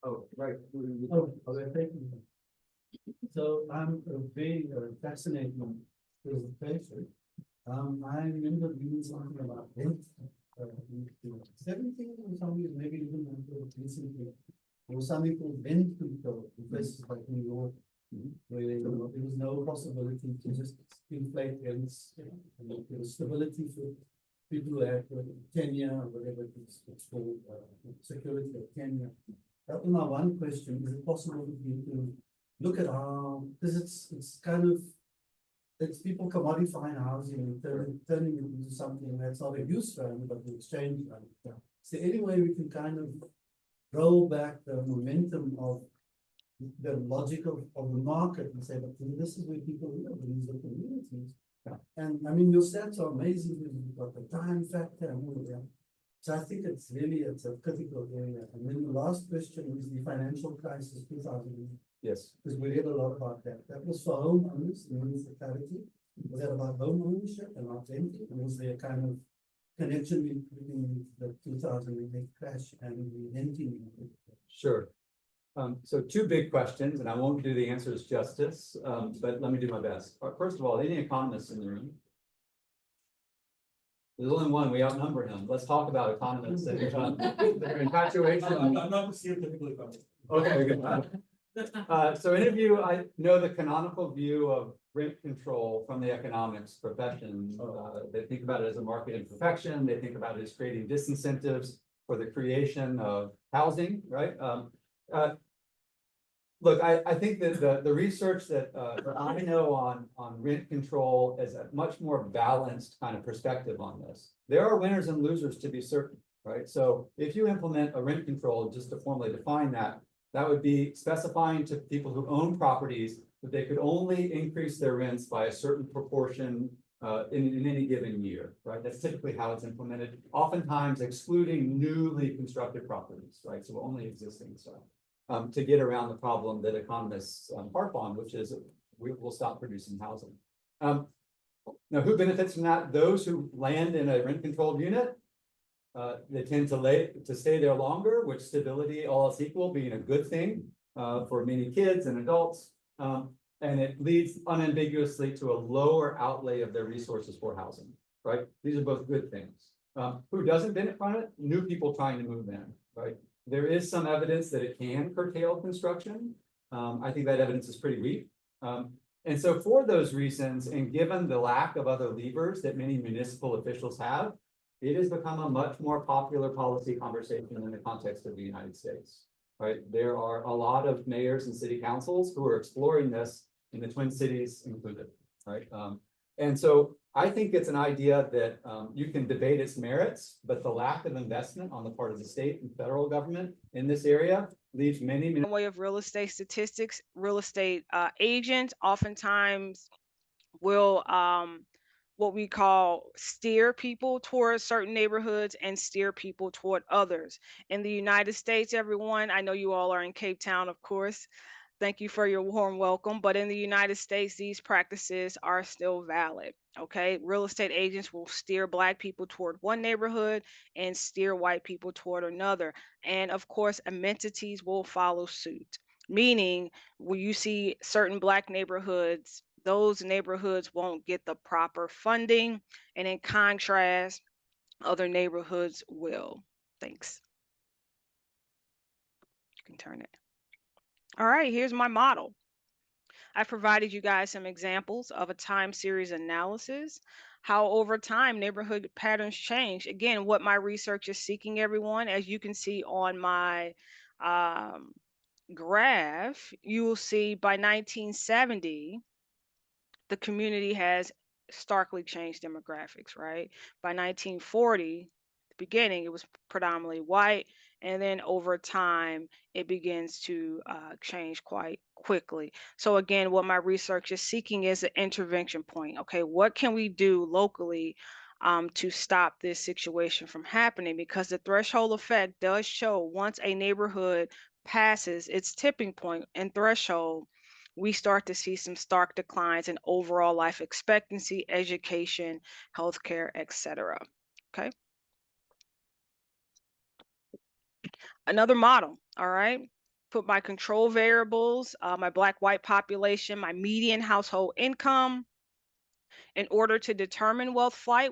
Oh, right. Oh, okay, thank you. So I'm a very fascinating presentation. I remember reading something about rent, 17 or something, maybe even recently. There was something called rent control in places like New York, where there was no possibility to just inflate rents, and there was stability for people who had tenure or whatever it's called, security of tenure. That was my one question. Is it possible for you to look at how, because it's kind of, it's people commodifying housing and turning it into something that's not a use value, but the exchange value. Yeah. So any way we can kind of roll back the momentum of the logic of the market and say, but this is where people live, these are communities. Yeah. And I mean, your stats are amazing. You've got the time factor and all of that. So I think it's a critical area. And then the last question is the financial crisis 2008. Yes. Because we read a lot about that. That was for homeowners, the municipality. Was that about home ownership and not renting? And was there a kind of connection between the 2008 crash and the renting? Sure. So two big questions, and I won't do the answers justice, but let me do my best. First of all, any economists in the room? There's only one, we outnumber him. Let's talk about economists and their infatuation. I'm not stereotypically economist. Okay, good. So any of you, I know the canonical view of rent control from the economics profession. They think about it as a market imperfection. They think about it as creating disincentives for the creation of housing, right? Look, I think that the research that I know on rent control is a much more balanced kind of perspective on this. There are winners and losers, to be certain, right? So if you implement a rent control, just to formally define that, that would be specifying to people who own properties that they could only increase their rents by a certain proportion in any given year, right? That's typically how it's implemented, oftentimes excluding newly constructed properties, right? So only existing stuff. To get around the problem that economists harp on, which is we will stop producing housing. Now, who benefits from that? Those who land in a rent-controlled unit, they tend to stay there longer, which stability, all else equal, being a good thing for many kids and adults. And it leads unambiguously to a lower outlay of their resources for housing, right? These are both good things. Who doesn't benefit from it? New people trying to move in, right? There is some evidence that it can curtail construction. I think that evidence is pretty weak. And so for those reasons, and given the lack of other levers that many municipal officials have, it has become a much more popular policy conversation in the context of the United States, right? There are a lot of mayors and city councils who are exploring this, in the Twin Cities included, right? And so I think it's an idea that you can debate its merits, but the lack of investment on the part of the state and federal government in this area leaves many way of real estate statistics, real estate agents oftentimes will what we call steer people towards certain neighborhoods and steer people toward others. In the United States, everyone, I know you all are in Cape Town, of course. Thank you for your warm welcome. But in the United States, these practices are still valid. Okay. Real estate agents will steer Black people toward one neighborhood and steer white people toward another. And of course, amenities will follow suit, meaning when you see certain Black neighborhoods, those neighborhoods won't get the proper funding. And in contrast, other neighborhoods will. Thanks. You can turn it. All right, here's my model. I provided you guys some examples of a time series analysis, how over time neighborhood patterns change. Again, what my research is seeking, everyone, as you can see on my graph, you will see by 1970, the community has starkly changed demographics, right? By 1940, the beginning, it was predominantly white. And then over time, it begins to change quite quickly. So again, what my research is seeking is an intervention point. Okay, what can we do locally to stop this situation from happening? Because the threshold effect does show once a neighborhood passes its tipping point and threshold, we start to see some stark declines in overall life expectancy, education, healthcare, etc. Okay. Another model, all right? Put my control variables, my black-white population, my median household income. In order to determine wealth flight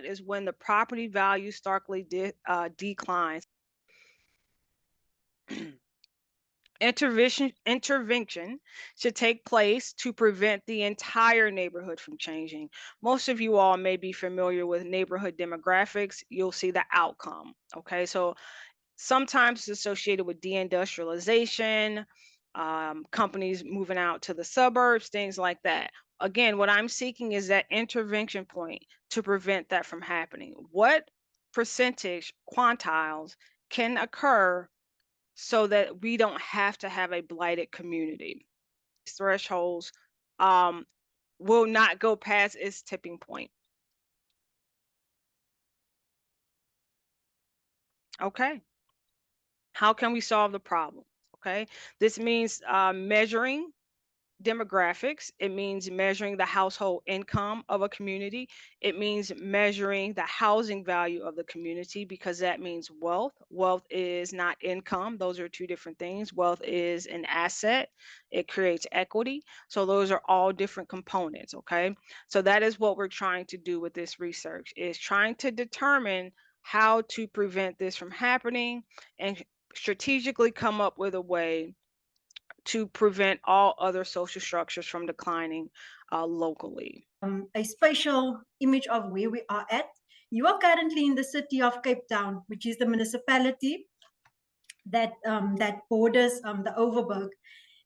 is when the property value starkly declines. Intervention should take place to prevent the entire neighborhood from changing. Most of you all may be familiar with neighborhood demographics. You'll see the outcome. Okay, so sometimes it's associated with deindustrialization, companies moving out to the suburbs, things like that. Again, what I'm seeking is that intervention point to prevent that from happening. What percentage quantiles can occur so that we don't have to have a blighted community? Thresholds will not go past its tipping point. Okay. How can we solve the problem? Okay. This means measuring demographics. It means measuring the household income of a community. It means measuring the housing value of the community, because that means wealth. Wealth is not income. Those are two different things. Wealth is an asset. It creates equity. So those are all different components. Okay. So that is what we're trying to do with this research, is trying to determine how to prevent this from happening and strategically come up with a way to prevent all other social structures from declining locally. A spatial image of where we are at. You are currently in the city of Cape Town, which is the municipality that borders the Overberg.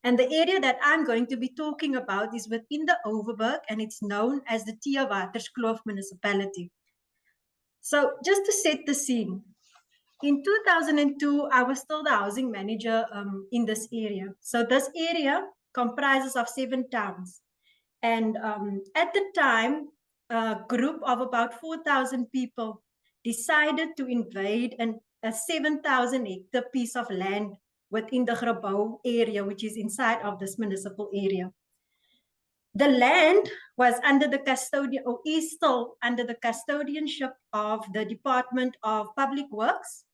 And the area that I'm going to be talking about is within the Overberg, and it's known as the Theewaterskloof municipality. So just to set the scene, in 2002, I was still the housing manager in this area. So this area comprises of 7 towns. And at the time, a group of about 4,000 people decided to invade a 7,000 hectare piece of land within the Grabouw area, which is inside of this municipal area. The land was under the custodian, or is still under the custodianship of the Department of Public Works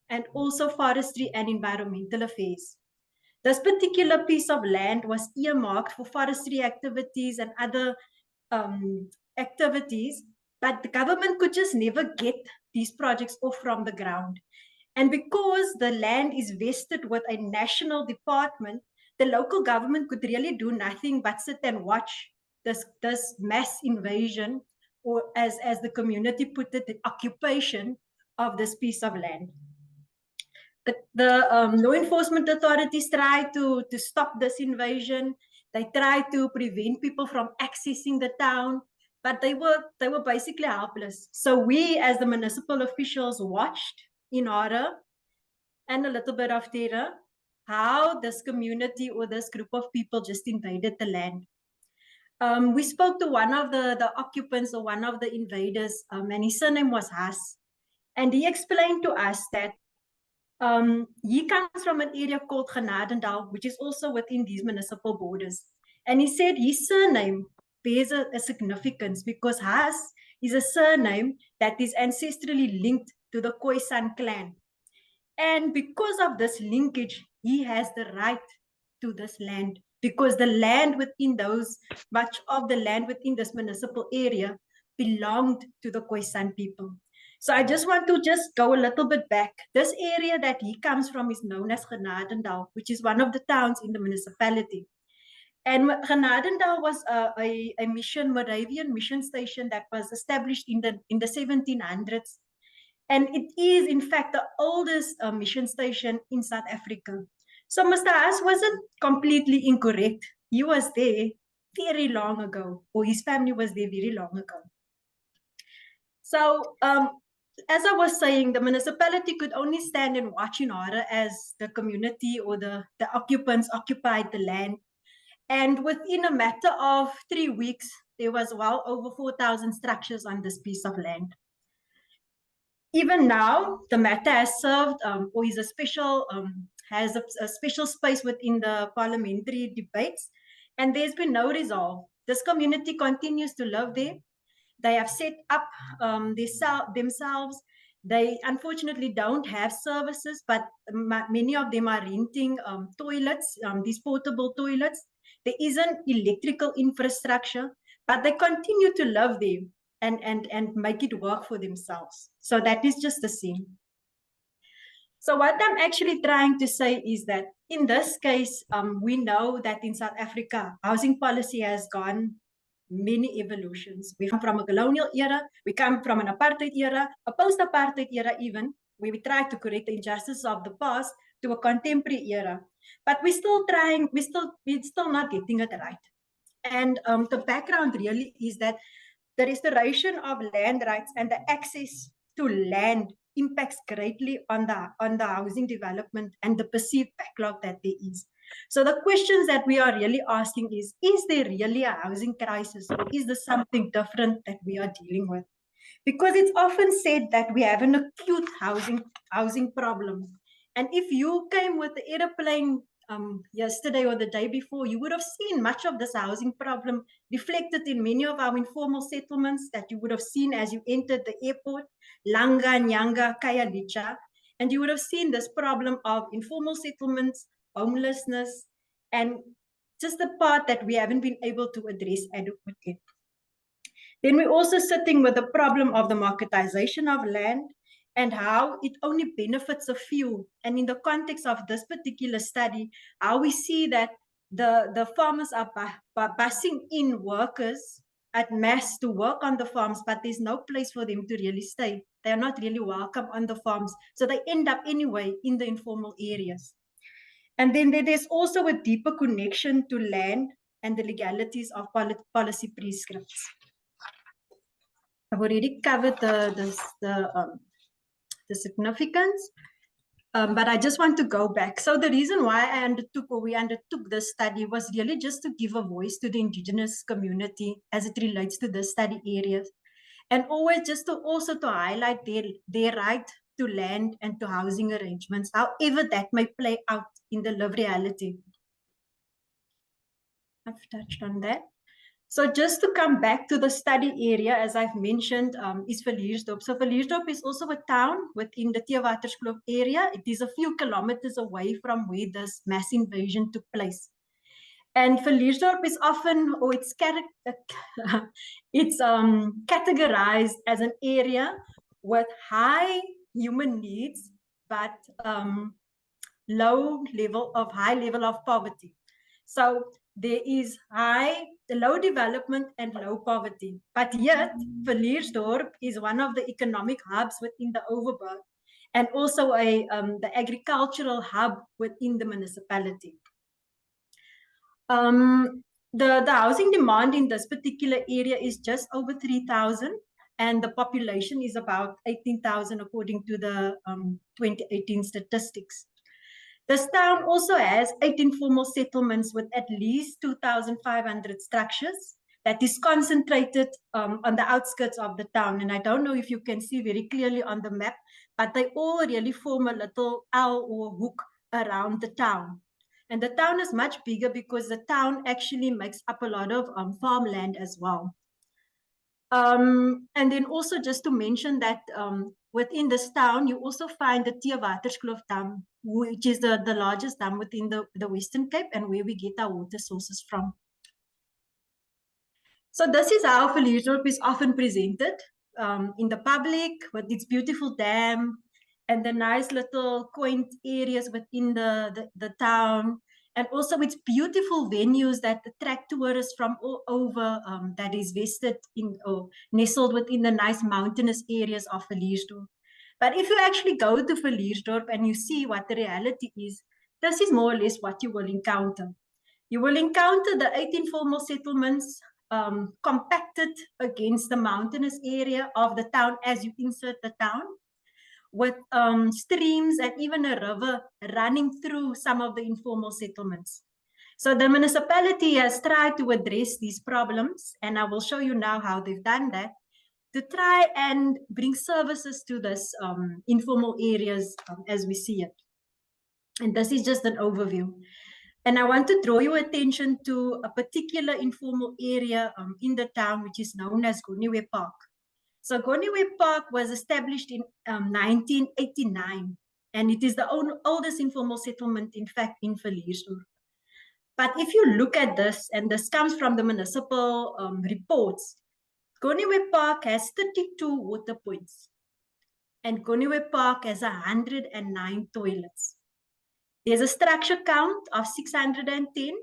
and also Forestry and Environmental Affairs. This particular piece of land was earmarked for forestry activities and other activities, but the government could just never get these projects off from the ground. And because the land is vested with a national department, the local government could really do nothing but sit and watch this mass invasion, or as the community put it, the occupation of this piece of land. The law enforcement authorities try to stop this invasion. They try to prevent people from accessing the town, but they were basically helpless. So we, as the municipal officials, watched in horror and a little bit of terror how this community or this group of people just invaded the land. We spoke to one of the occupants, or one of the invaders, and his surname was Haas, and he explained to us that he comes from an area called Genadendal, which is also within these municipal borders. And he said his surname bears a significance because Haas is a surname that is ancestrally linked to the Khoisan clan. And because of this linkage, he has the right to this land, because the land within much of the land within this municipal area belonged to the Khoisan people. So I just want to go a little bit back. This area that he comes from is known as Genadendal, which is one of the towns in the municipality. And Genadendal was a Moravian mission station that was established in the 1700s. And it is, in fact, the oldest mission station in South Africa. So Mr. Haas wasn't completely incorrect. He was there very long ago, or his family was there very long ago. So as I was saying, the municipality could only stand and watch in horror as the community or the occupants occupied the land. And within a matter of 3 weeks, there was well over 4,000 structures on this piece of land. Even now, the matter has served, or is a special, has a special space within the parliamentary debates. and there's been no resolve. This community continues to live there. They have set up themselves. They unfortunately don't have services, but many of them are renting toilets, these portable toilets. There isn't electrical infrastructure, but they continue to live there and make it work for themselves. So that is just the same. So what I'm actually trying to say is that in this case, we know that in South Africa, housing policy has gone many evolutions. We come from a colonial era, we come from an apartheid era, a post-apartheid era even, where we try to correct the injustices of the past, to a contemporary era. But we're still trying, we're still not getting it right. And the background really is that the restoration of land rights and the access to land impacts greatly on the housing development and the perceived backlog that there is. So the questions that we are really asking is there really a housing crisis, or is there something different that we are dealing with? Because it's often said that we have an acute housing problem. And if you came with the airplane yesterday or the day before, you would have seen much of this housing problem reflected in many of our informal settlements that you would have seen as you entered the airport, Langa, Nyanga, Kayalicha, and you would have seen this problem of informal settlements, homelessness, and just the part that we haven't been able to address adequately. Then we're also sitting with the problem of the marketization of land and how it only benefits a few. And in the context of this particular study, how we see that the farmers are busing in workers at mass to work on the farms, but there's no place for them to really stay. They are not really welcome on the farms. So they end up anyway in the informal areas. And then there's also a deeper connection to land and the legalities of policy prescripts. I've already covered the significance, but I just want to go back. So the reason why we undertook this study was really just to give a voice to the indigenous community as it relates to the study areas, and always just to also to highlight their right to land and to housing arrangements, however that may play out in the live reality. I've touched on that. So just to come back to the study area, as I've mentioned, is Villiersdorp. So Villiersdorp is also a town within the Theewaterskloof area. It is a few kilometers away from where this mass invasion took place. And Villiersdorp is often, or it's categorized as an area with high human needs, but high level of poverty. So there is low development and low poverty. But yet, Villiersdorp is one of the economic hubs within the Overberg, and also the agricultural hub within the municipality. The housing demand in this particular area is just over 3,000, and the population is about 18,000 according to the 2018 statistics. This town also has 8 informal settlements with at least 2,500 structures that is concentrated on the outskirts of the town. And I don't know if you can see very clearly on the map, but they all really form a little L or hook around the town. And the town is much bigger because the town actually makes up a lot of farmland as well. And then also just to mention that within this town, you also find the Theewaterskloof Dam, which is the largest dam within the Western Cape and where we get our water sources from. So this is how Villiersdorp is often presented in the public, with its beautiful dam and the nice little quaint areas within the town, and also its beautiful venues that attract tourists from all over, that is vested in or nestled within the nice mountainous areas of Villiersdorp. But if you actually go to Villiersdorp and you see what the reality is, this is more or less what you will encounter. You will encounter the 8 informal settlements compacted against the mountainous area of the town as you insert the town, with streams and even a river running through some of the informal settlements. So the municipality has tried to address these problems, and I will show you now how they've done that, to try and bring services to this informal areas as we see it. And this is just an overview. And I want to draw your attention to a particular informal area in the town, which is known as Goniwe Park. So Goniwe Park was established in 1989, and it is the oldest informal settlement, in fact, in Villiersdorp. But if you look at this, and this comes from the municipal reports, Goniwe Park has 32 water points, and Goniwe Park has 109 toilets. There's a structure count of 610,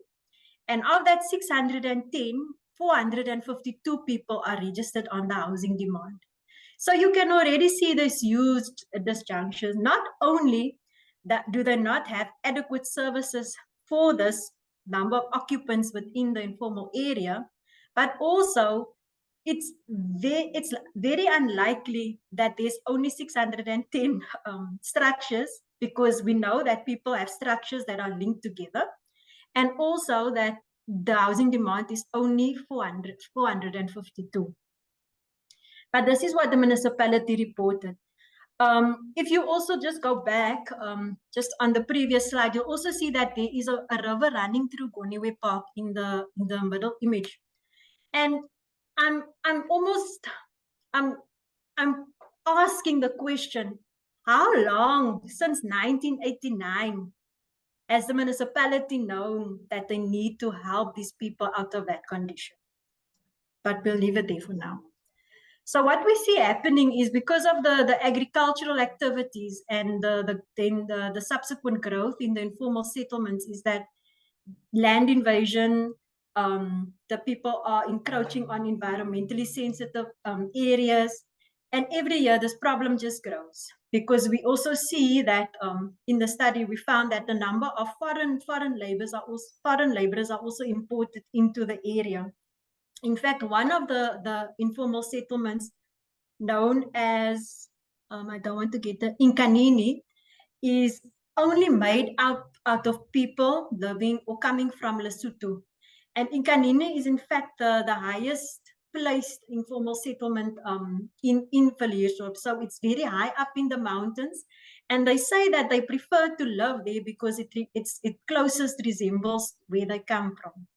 and of that 610, 452 people are registered on the housing demand. So you can already see this huge disjunction. Not only that do they not have adequate services for this number of occupants within the informal area, but also it's very unlikely that there's only 610 structures, because we know that people have structures that are linked together, and also that the housing demand is only 452. But this is what the municipality reported. If you also just go back, just on the previous slide, you'll also see that there is a river running through Goniwe Park in the middle image. And I'm asking the question, how long since 1989 has the municipality known that they need to help these people out of that condition? But we'll leave it there for now. So what we see happening is, because of the agricultural activities and the subsequent growth in the informal settlements, is that land invasion, the people are encroaching on environmentally sensitive areas. And every year this problem just grows, because we also see that in the study, we found that the number of foreign laborers are also imported into the area. In fact, one of the informal settlements, known as, I don't want to get the Inkanini, is only made out of people living or coming from Lesotho. And Inkanini is in fact the highest placed informal settlement in Villiersdorp. So it's very high up in the mountains. And they say that they prefer to live there because it closest resembles where they come from.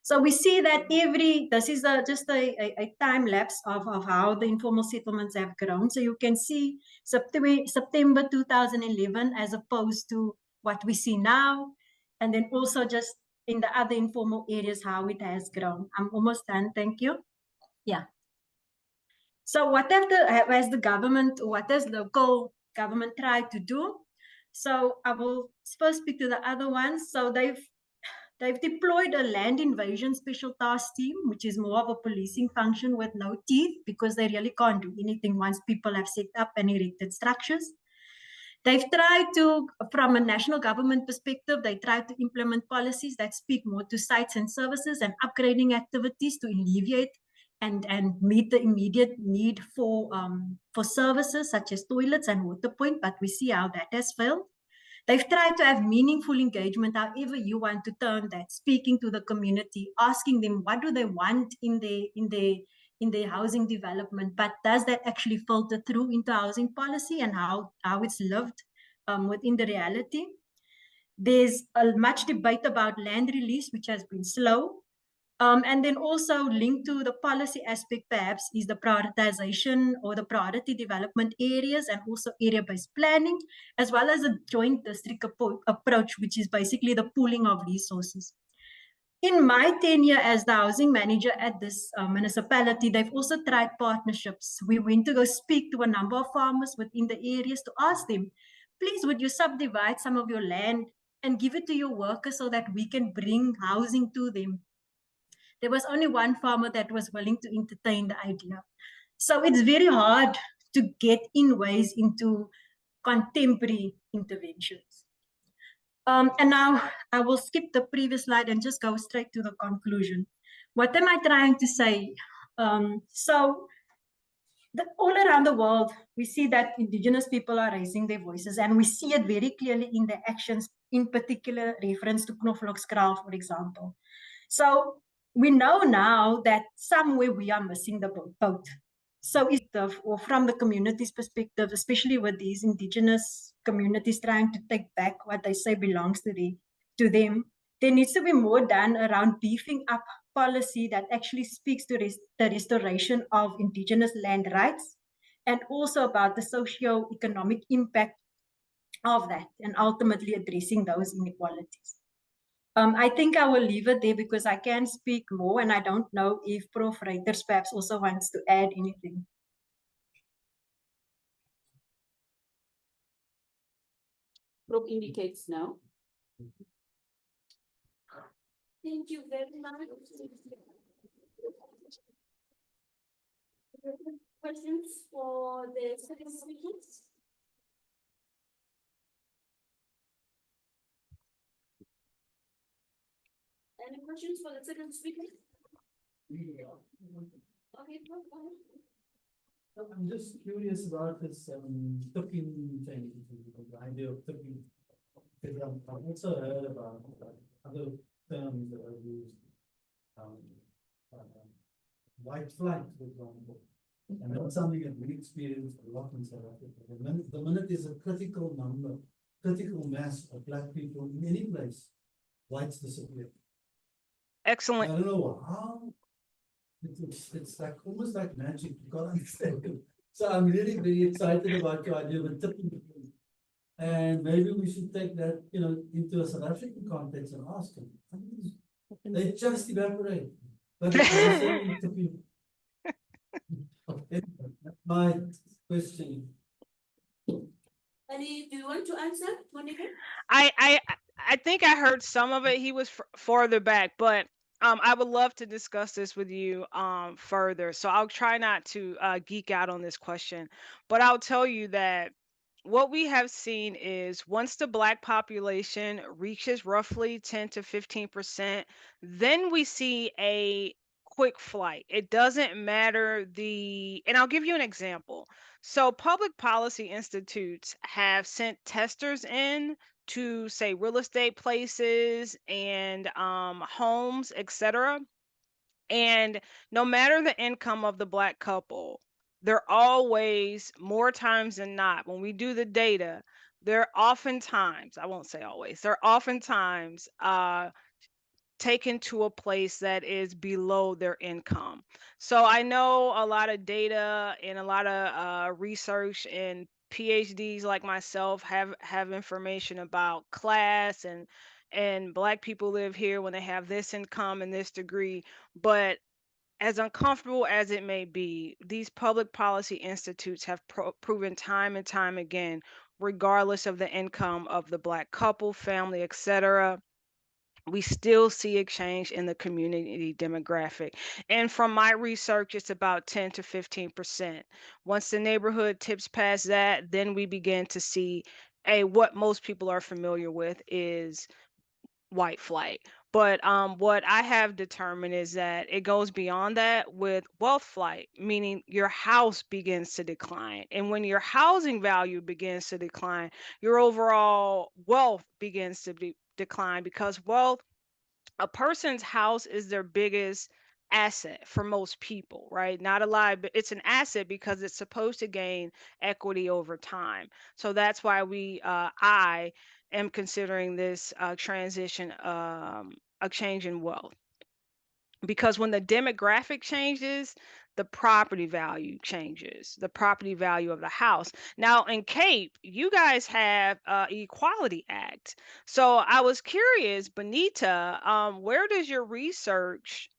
So we see that this is just a time lapse of how the informal settlements have grown. So you can see September 2011 as opposed to what we see now. And then also just in the other informal areas, how it has grown. I'm almost done, thank you. Yeah. So what has the government, what has local government tried to do? So I will first speak to the other ones. So they've deployed a land invasion special task team, which is more of a policing function with no teeth, because they really can't do anything once people have set up and erected structures. They've tried to, from a national government perspective, they tried to implement policies that speak more to sites and services and upgrading activities to alleviate and meet the immediate need for services such as toilets and water point, but we see how that has failed. They've tried to have meaningful engagement, however you want to term that, speaking to the community, asking them what do they want in their housing development, but does that actually filter through into housing policy and how it's lived within the reality? There's much debate about land release, which has been slow. And then also linked to the policy aspect, perhaps, is the prioritization or the priority development areas, and also area-based planning, as well as a joint district approach, which is basically the pooling of resources. In my tenure as the housing manager at this municipality, they've also tried partnerships. We went to go speak to a number of farmers within the areas to ask them, please, would you subdivide some of your land and give it to your workers so that we can bring housing to them? There was only one farmer that was willing to entertain the idea. So it's very hard to get in ways into contemporary interventions. And now I will skip the previous slide and just go straight to the conclusion. What am I trying to say? All around the world, we see that indigenous people are raising their voices, and we see it very clearly in their actions, in particular reference to Knoflokskraal, for example. So we know now that somewhere we are missing the boat. So or from the community's perspective, especially with these indigenous communities trying to take back what they say belongs to them, to them. There needs to be more done around beefing up policy that actually speaks to the restoration of indigenous land rights and also about the socio-economic impact of that and ultimately addressing those inequalities. I think I will leave it there because I can speak more and I don't know if Prof. Reuters perhaps also wants to add anything. Prof indicates no. Thank you very much. Questions for the second speakers? Any questions for the second speaker? Okay, Prof, go ahead. I'm just curious about this tipping thing, the idea of tipping. Because I've also heard about other terms that are used. White flight, for example. And that's something that we experience a lot in South Africa. The minute there's a critical number, critical mass of black people in any place, whites disappear. I Excellent. don't know how. It's like almost like magic. You can't understand it. So I'm really very excited about your idea of a tipping point. And maybe we should take that, into a South African context and ask them. They just evaporate. But it's necessarily tipping. Okay, that's my question. Any, do you want to answer, Monica? I think I heard some of it. He was farther back, but I would love to discuss this with you further. So I'll try not to geek out on this question, but I'll tell you that what we have seen is once the black population reaches roughly 10 to 15%, then we see a quick flight. It doesn't matter and I'll give you an example. So public policy institutes have sent testers in to say real estate places and homes, etc. And no matter the income of the black couple, they're always more times than not when we do the data, they're oftentimes, I won't say always, they're oftentimes taken to a place that is below their income. So I know a lot of data and a lot of research and PhDs like myself have information about class and black people live here when they have this income and this degree. But as uncomfortable as it may be, these public policy institutes have proven time and time again, regardless of the income of the black couple, family, etc., we still see a change in the community demographic. And from my research, it's about 10 to 15%. Once the neighborhood tips past that, then we begin to see what most people are familiar with is white flight. But what I have determined is that it goes beyond that with wealth flight, meaning your house begins to decline. And when your housing value begins to decline, your overall wealth begins to decline because wealth, a person's house is their biggest asset for most people, right? Not a lie, but it's an asset because it's supposed to gain equity over time. So that's why I am considering this transition a change in wealth. Because when the demographic changes, the property value changes, the property value of the house. Now in Cape, you guys have Equality Act. So I was curious, Benita, where does your research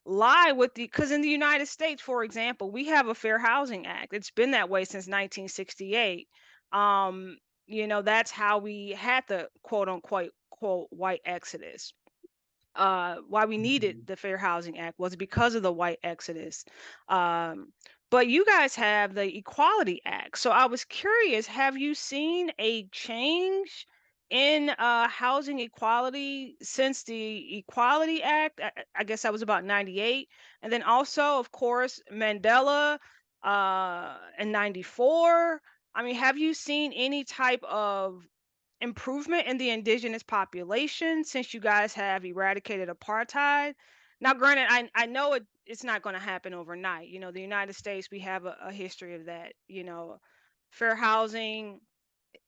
lie with because in the United States, for example, we have a Fair Housing Act. It's been that way since 1968. That's how we had the quote unquote quote white exodus. Why we needed the Fair Housing Act was because of the white exodus. But you guys have the Equality Act. So I was curious, have you seen a change in housing equality since the Equality Act? I guess that was about 98. And then also, of course, Mandela in 94. I mean, have you seen any type of improvement in the indigenous population since you guys have eradicated apartheid? Now, granted, I know it's not going to happen overnight. The United States, we have a history of that, fair housing,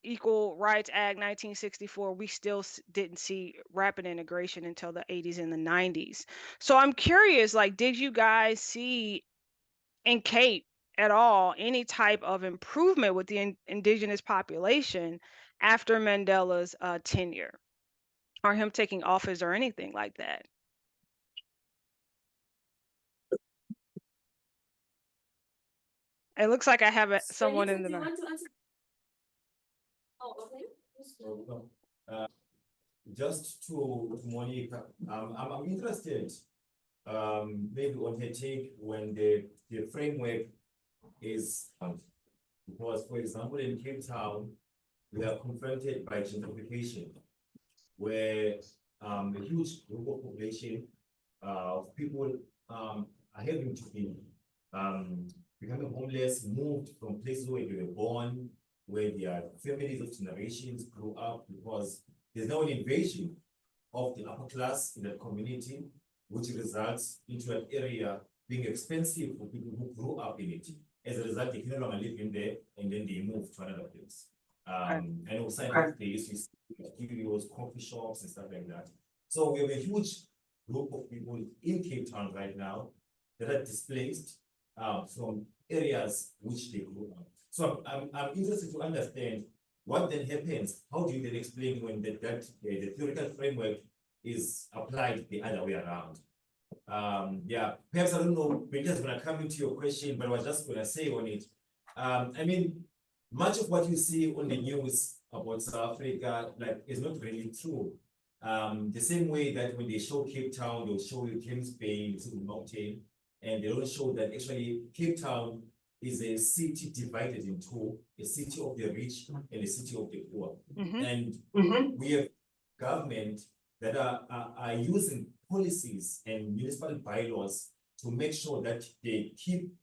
Equal Rights Act 1964, we still didn't see rapid integration until the 80s and the 90s. So I'm curious, like, did you guys see in Cape at all any type of improvement with the indigenous population after Mandela's tenure or him taking office or anything like that? It looks like I have someone in Do you the. want to answer? Oh, okay. Just to Monica, I'm interested, maybe on her take when the framework is, because for example, in Cape Town, we are confronted by gentrification, where a huge group of population of people are having to be becoming homeless, moved from places where they were born, where their families of generations grew up, because there's now an invasion of the upper class in that community, which results into an area being expensive for people who grew up in it. As a result, they can no longer live in there, and then they move to another place. And also, they used to see studios, coffee shops, and stuff like that. So we have a huge group of people in Cape Town right now that are displaced from areas which they grew up. So I'm interested to understand what then happens. How do you then explain when the theoretical framework is applied the other way around? Yeah, perhaps I don't know, Benita's gonna come into your question, but I was just gonna say on it. I mean, much of what you see on the news about South Africa, like, is not really true. The same way that when they show Cape Town, they'll show you James Bay, the mountain, and they don't show that actually Cape Town is a city divided in two, a city of the rich and a city of the poor. And we have government that are using policies and municipal bylaws to make sure that they keep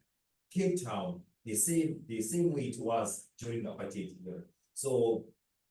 Cape Town the same way it was during apartheid. So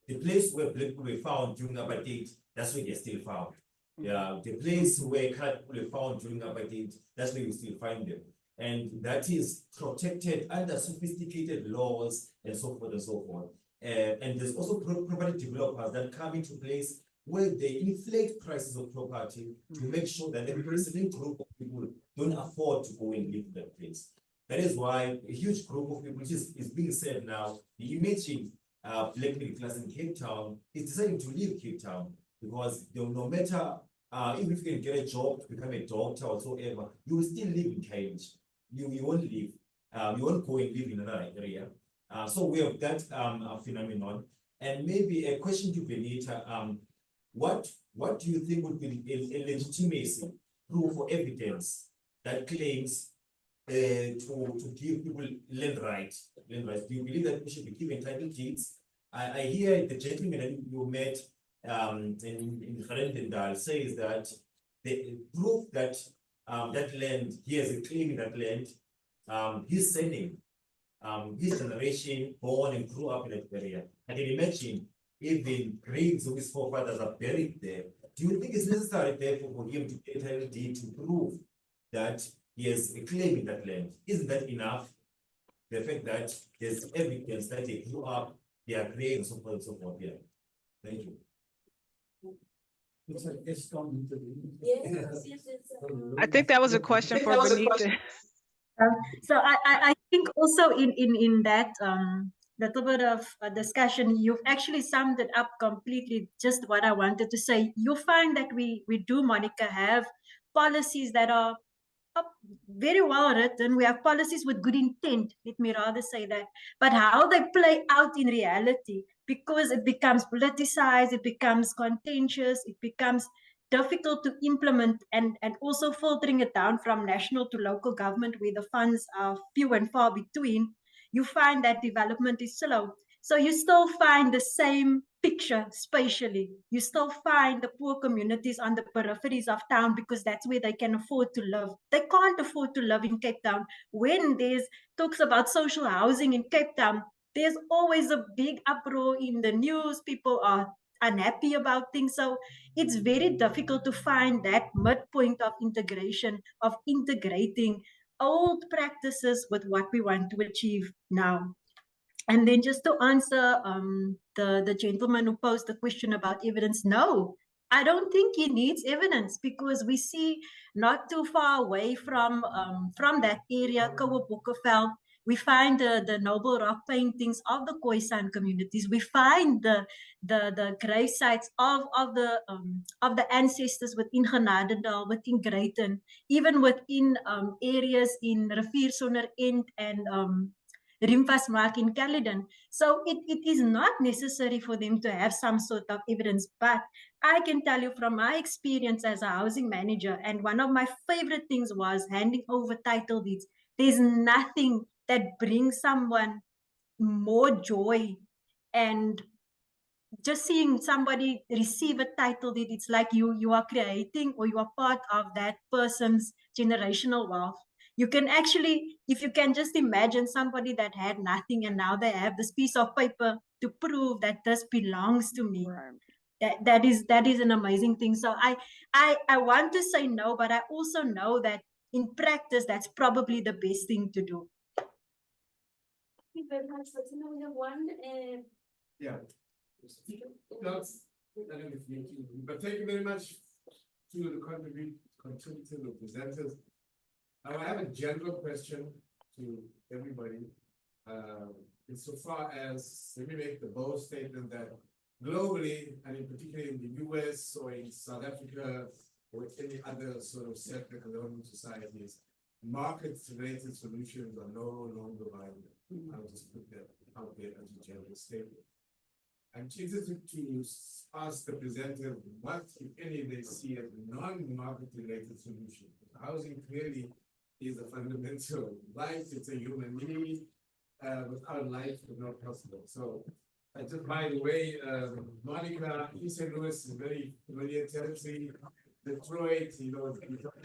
the place where black people were found during apartheid, that's where they're still found. Yeah, the place where colored people were found during apartheid, that's where you still find them. And that is protected under sophisticated laws and so forth and so forth. And there's also property developers that come into place where they inflate prices of property to make sure that a certain group of people don't afford to go and live in that place. That is why a huge group of people, which is being said now, the emerging black middle class in Cape Town is deciding to leave Cape Town because no matter, even if you can get a job to become a doctor or whatsoever, you will still live in Cambridge. You won't leave. You won't go and live in another area. So we have that phenomenon. And maybe a question to Benita, what do you think would be a legitimacy, proof or evidence that claims to give people land rights? Do you believe that we should be given title deeds? I hear the gentleman that you met in Garendendal says that the proof that that land, he has a claim in that land, he's sending his generation born and grew up in that area. I can imagine even graves of his forefathers are buried there. Do you think it's necessary, therefore, for him to get a title deed to prove that he has a claim in that land? Isn't that enough? The fact that there's evidence that they grew up, their graves, and so forth and so forth. Yeah. Thank you. It's like it's come into Yes. I think that was a question for Benita. So I think also in that little bit of discussion, you've actually summed it up completely. Just what I wanted to say. You find that we do, Monica, have policies that are very well written. We have policies with good intent, let me rather say that. But how they play out in reality, because it becomes politicized, it becomes contentious, it becomes difficult to implement, and also filtering it down from national to local government where the funds are few and far between, you find that development is slow. So you still find the same picture spatially. You still find the poor communities on the peripheries of town because that's where they can afford to live. They can't afford to live in Cape Town. When there's talks about social housing in Cape Town, there's always a big uproar in the news. People are unhappy about things. So it's very difficult to find that midpoint of integration, of integrating old practices with what we want to achieve now. And then just to answer the gentleman who posed the question about evidence, no, I don't think he needs evidence because we see not too far away from that area, Kowabokaveld, we find the noble rock paintings of the Khoisan communities. We find the grave sites of the ancestors within Genadendal, within Greyton, even within areas in Rivier Sonder End and Rimfasmark in Caledon. So it is not necessary for them to have some sort of evidence. But I can tell you from my experience as a housing manager, and one of my favorite things was handing over title deeds. There's nothing that brings someone more joy and just seeing somebody receive a title deed, it's like you are creating or you are part of that person's generational wealth. You can actually, if you can just imagine somebody that had nothing and now they have this piece of paper to prove that this belongs to me. Right. That is an amazing thing. So I want to say no, but I also know that in practice that's probably the best thing to do. Thank you very much. So now we have one, Yeah. That's, I don't know if you, but thank you very much to the contributors, the presenters. I have a general question to everybody. Insofar as, let me make the bold statement that globally, and in particular in the US or in South Africa or any other sort of sector development societies, market-related solutions are no longer viable. I'll just put that out there as a general statement. I'm interested to ask the presenter what, if any, they see as non-market related solutions. Housing clearly is a fundamental life, it's a human need. Without life, it's not possible. So, just by the way, Monica, East St. Louis is very familiar territory. Detroit, you know,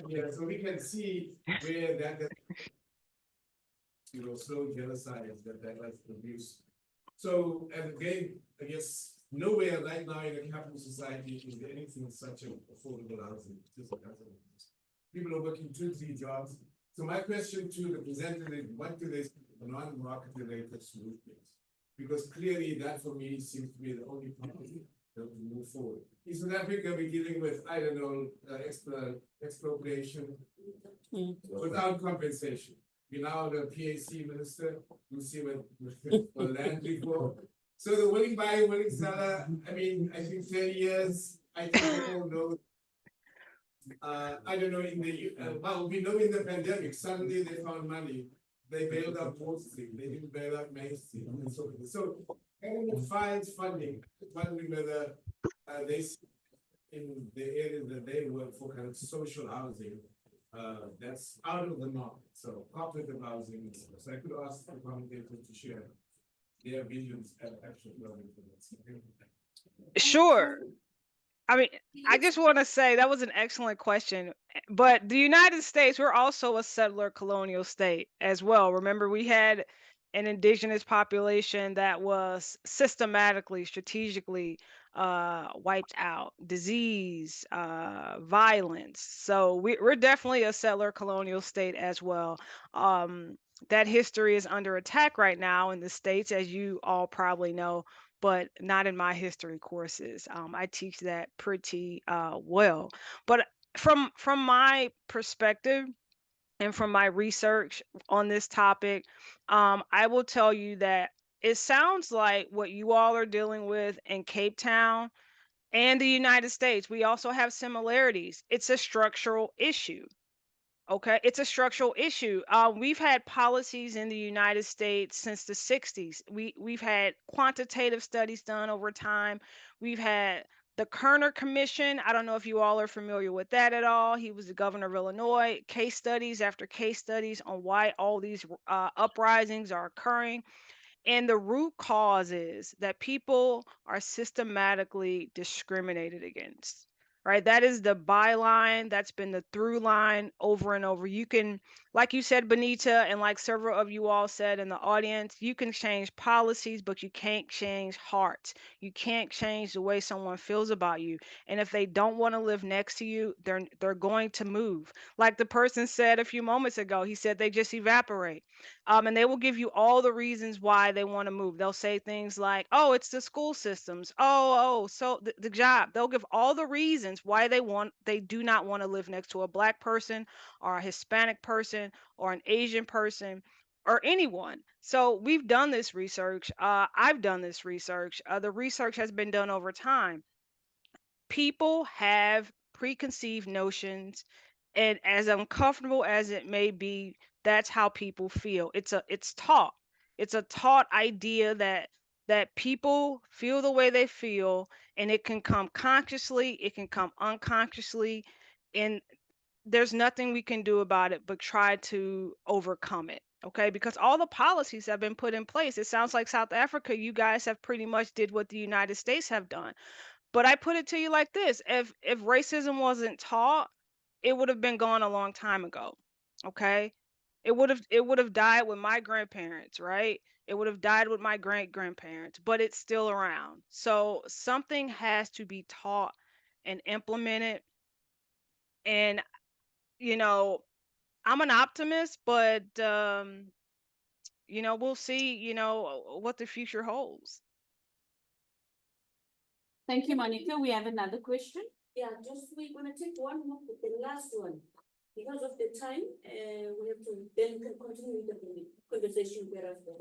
yeah, so we can see where that slow genocide that has produced. So, and again, I guess nowhere right now in a capital society is there anything such as affordable housing. People are working 2-3 jobs. So my question to the presenter is, what do they see non-market related solutions? Because clearly that for me seems to be the only path that we move forward. In South Africa, we're dealing with, I don't know, expropriation without compensation. We now the PAC minister, you see what for land reform. So the willing buyer, willing seller, I mean, I think 10 years, I think we all know. I don't know, in the, well, we know in the pandemic, suddenly they found money. They bailed out Wall Street, they didn't bail out Main Street, and so forth. So government finds funding, wondering whether they in the areas that they work for kind of social housing, that's out of the market. So cooperative housing. So I could ask the commentators to share their visions and actual learning from that. Sure. I mean, I just want to say that was an excellent question. But the United States, we're also a settler colonial state as well. Remember, we had an indigenous population that was systematically, strategically wiped out, disease, violence. So we're definitely a settler colonial state as well. That history is under attack right now in the States, as you all probably know, but not in my history courses. I teach that pretty well. But from my perspective and from my research on this topic, I will tell you that it sounds like what you all are dealing with in Cape Town and the United States, we also have similarities. It's a structural issue. Okay, it's a structural issue. We've had policies in the United States since the 60s. We've had quantitative studies done over time. We've had the Kerner Commission. I don't know if you all are familiar with that at all. He was the governor of Illinois. Case studies after case studies on why all these uprisings are occurring. And the root cause is that people are systematically discriminated against. right? That is the byline. That's been the through line over and over. You can, like you said, Benita, and like several of you all said in the audience, you can change policies, but you can't change hearts. You can't change the way someone feels about you. And if they don't want to live next to you, they're going to move. Like the person said a few moments ago, he said they just evaporate. And they will give you all the reasons why they want to move. They'll say things like, "Oh, it's the school systems. So the job." They'll give all the reasons why they do not want to live next to a black person or a Hispanic person or an Asian person or anyone. So we've done this research. I've done this research. The research has been done over time. People have preconceived notions, and as uncomfortable as it may be, that's how people feel. It's a taught idea that people feel the way they feel, and it can come consciously, it can come unconsciously, and there's nothing we can do about it but try to overcome it. Okay, because all the policies have been put in place. It sounds like South Africa, you guys have pretty much did what the United States have done. But I put it to you like this: if racism wasn't taught, it would have been gone a long time ago. Okay? It would have died with my grandparents, right? It would have died with my great grandparents, but it's still around. So something has to be taught and implemented. And you know, I'm an optimist, but we'll see, what the future holds. Thank you, Monica. We have another question. Yeah, just we're gonna take one more, the last one. Because of the time, we have to then continue with the conversation thereafter.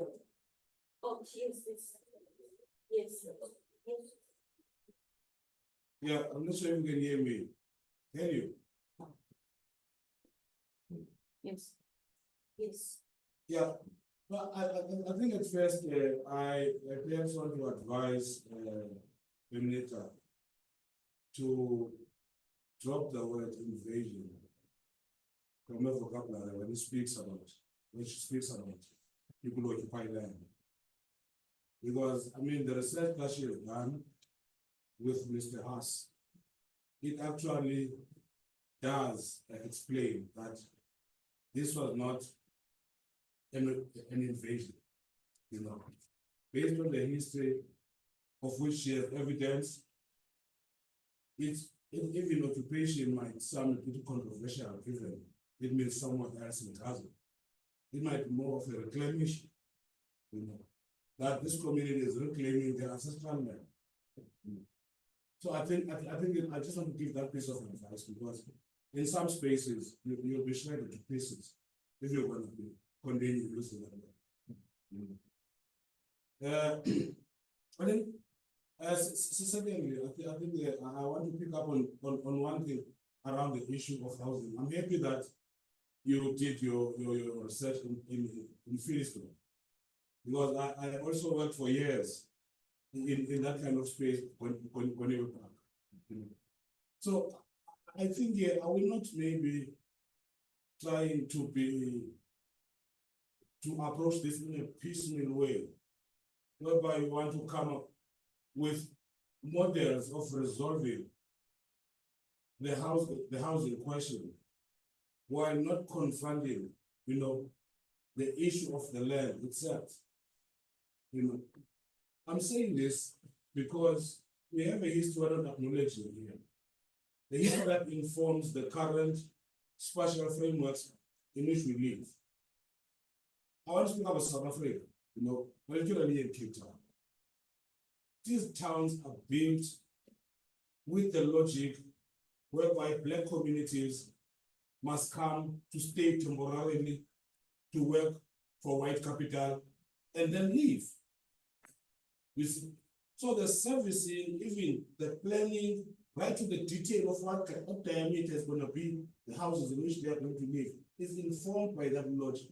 Oh, yes, yes, yes. Yeah, I'm not sure if you can hear me. Can you? Yes. Yes. Yeah, but I think at first, I perhaps want to advise, Benita to drop the word invasion from her vocabulary when she speaks about people who occupy land. Because, I mean, the research that she has done with Mr. Haas, it actually does explain that this was not an invasion, based on the history of which she has evidence. Even occupation might sound a bit controversial, given it means someone else in Gaza. It might be more of a reclamation, that this community is reclaiming their ancestral land. So I just want to give that piece of advice, because in some spaces you'll be shredded to pieces if you're going to be condemning using that. I think secondly, I think I want to pick up on one thing around the issue of housing. I'm happy that you did your research in Philistine, because I also worked for years in that kind of space when you were back. So I think I will not maybe trying to approach this in a piecemeal way, whereby you want to come up with models of resolving the housing question, while not confronting, the issue of the land itself. I'm saying this because we have a history of acknowledging here. The history that informs the current spatial frameworks in which we live. I want to speak about South Africa, particularly in Cape Town. These towns are built with the logic whereby Black communities must come to stay temporarily to work for white capital and then leave. So the servicing, even the planning, right to the detail of what diameter is going to be, the houses in which they are going to live, is informed by that logic.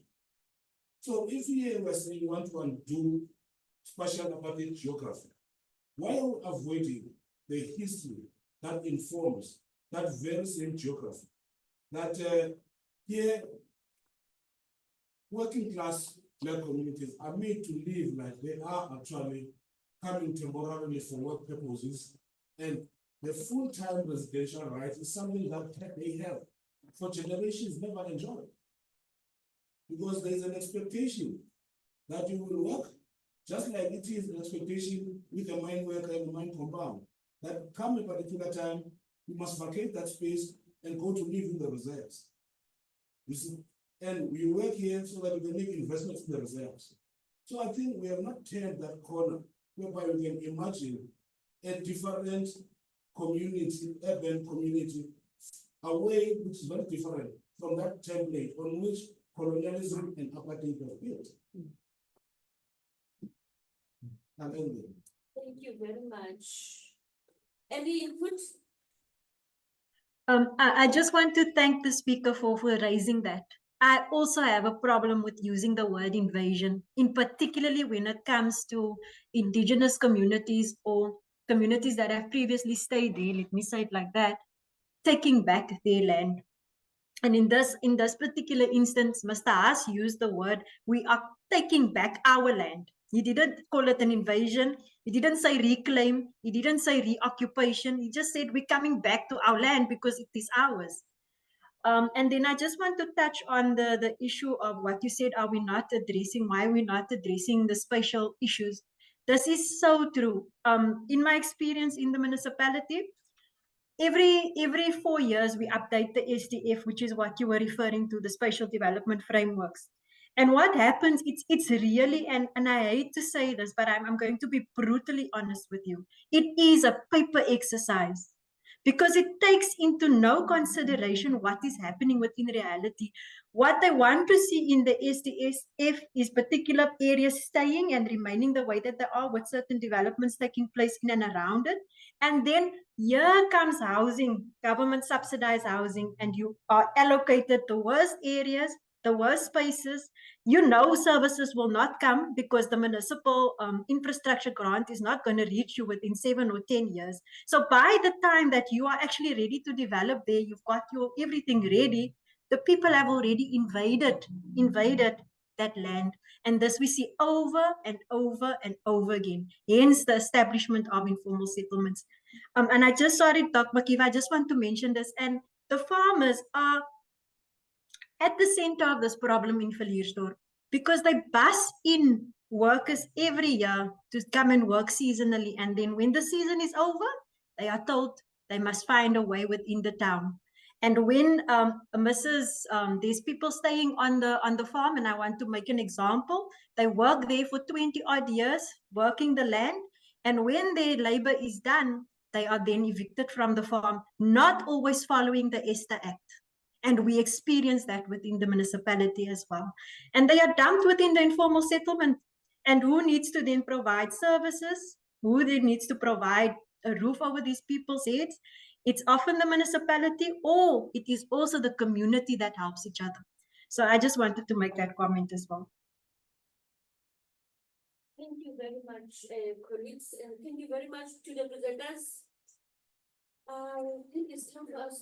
So if we were saying you want to undo spatial apartheid geography, why are we avoiding the history that informs that very same geography? That here, working class Black communities are made to live like they are actually coming temporarily for work purposes and The full-time residential right is something that they have for generations never enjoyed. Because there is an expectation that you will work, just like it is an expectation with a mine worker and a mine compound. That come a particular time, you must vacate that space and go to live in the reserves. You see, and we work here so that we can make investments in the reserves. So I think we have not turned that corner whereby we can imagine a different community, urban community, away, which is very different from that template on which colonialism and apartheid were built. And ending. Thank you very much. Any input? I just want to thank the speaker for raising that. I also have a problem with using the word invasion, in particularly when it comes to indigenous communities or communities that have previously stayed there, let me say it like that, taking back their land. And in this particular instance, Mr. Haas used the word, we are taking back our land. He didn't call it an invasion. He didn't say reclaim. He didn't say reoccupation. He just said we're coming back to our land because it is ours. And then I just want to touch on the issue of what you said, are we not addressing, why we're not addressing the spatial issues. This is so true. In my experience in the municipality, every 4 years we update the SDF, which is what you were referring to, the spatial development frameworks. And what happens, it's really, and I hate to say this, but I'm going to be brutally honest with you. It is a paper exercise because it takes into no consideration what is happening within reality. What they want to see in the SDSF is particular areas staying and remaining the way that they are, with certain developments taking place in and around it. And then here comes housing, government subsidized housing, and you are allocated the worst areas, the worst spaces. You know services will not come because the municipal infrastructure grant is not going to reach you within 7 or 10 years. So by the time that you are actually ready to develop there, you've got your everything ready, the people have already invaded that land. And this we see over and over and over again, hence the establishment of informal settlements. And I just, sorry, Dr. Makiva, I just want to mention this. And the farmers are at the center of this problem in Villiersdorp because they bus in workers every year to come and work seasonally. And then when the season is over, they are told they must find a way within the town. And when there's people staying on the farm, and I want to make an example, they work there for 20 odd years, working the land. And when their labor is done, they are then evicted from the farm, not always following the ESTA Act. And we experience that within the municipality as well. And they are dumped within the informal settlement. And who needs to then provide services? Who then needs to provide a roof over these people's heads? It's often the municipality, or it is also the community that helps each other. So I just wanted to make that comment as well. Thank you very much, colleagues, and thank you very much to the presenters. I think it's time for us